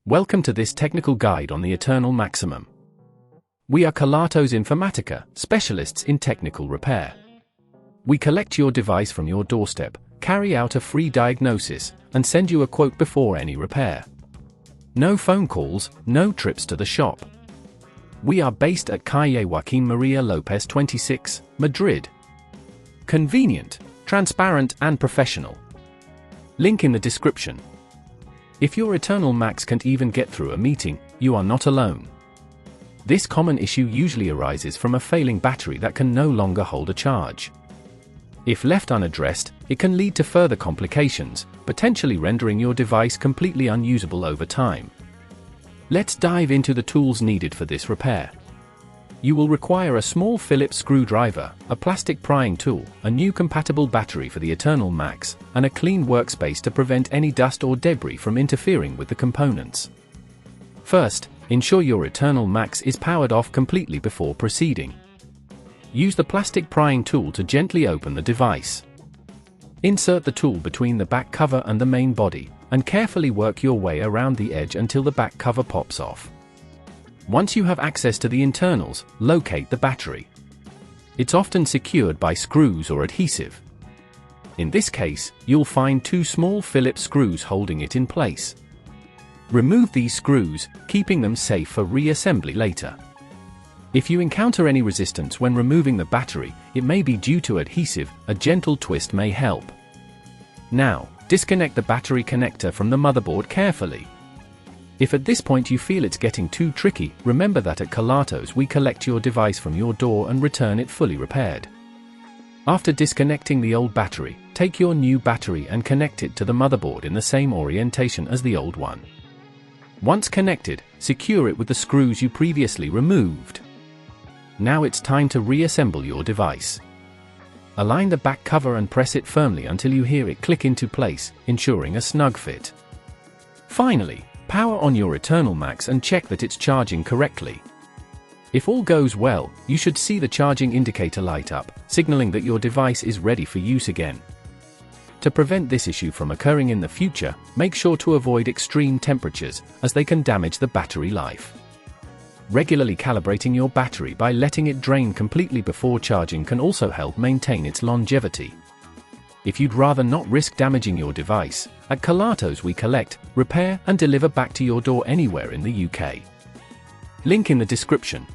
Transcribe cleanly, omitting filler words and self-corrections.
Welcome to this technical guide on the Eternal Maximum. We are Kelatos Informatica, specialists in technical repair. We collect your device from your doorstep, carry out a free diagnosis, and send you a quote before any repair. No phone calls, no trips to the shop. We are based at Calle Joaquín María López 26, Madrid. Convenient, transparent and professional. Link in the description. If your Eternal Max can't even get through a meeting, you are not alone. This common issue usually arises from a failing battery that can no longer hold a charge. If left unaddressed, it can lead to further complications, potentially rendering your device completely unusable over time. Let's dive into the tools needed for this repair. You will require a small Phillips screwdriver, a plastic prying tool, a new compatible battery for the Eternal Max, and a clean workspace to prevent any dust or debris from interfering with the components. First, ensure your Eternal Max is powered off completely before proceeding. Use the plastic prying tool to gently open the device. Insert the tool between the back cover and the main body, and carefully work your way around the edge until the back cover pops off. Once you have access to the internals, locate the battery. It's often secured by screws or adhesive. In this case, you'll find two small Phillips screws holding it in place. Remove these screws, keeping them safe for reassembly later. If you encounter any resistance when removing the battery, it may be due to adhesive. A gentle twist may help. Now, disconnect the battery connector from the motherboard carefully. If at this point you feel it's getting too tricky, remember that at Kelatos we collect your device from your door and return it fully repaired. After disconnecting the old battery, take your new battery and connect it to the motherboard in the same orientation as the old one. Once connected, secure it with the screws you previously removed. Now it's time to reassemble your device. Align the back cover and press it firmly until you hear it click into place, ensuring a snug fit. Finally, power on your Eternal Max and check that it's charging correctly. If all goes well, you should see the charging indicator light up, signaling that your device is ready for use again. To prevent this issue from occurring in the future, make sure to avoid extreme temperatures, as they can damage the battery life. Regularly calibrating your battery by letting it drain completely before charging can also help maintain its longevity. If you'd rather not risk damaging your device, at Kelatos we collect, repair and deliver back to your door anywhere in the UK. Link in the description.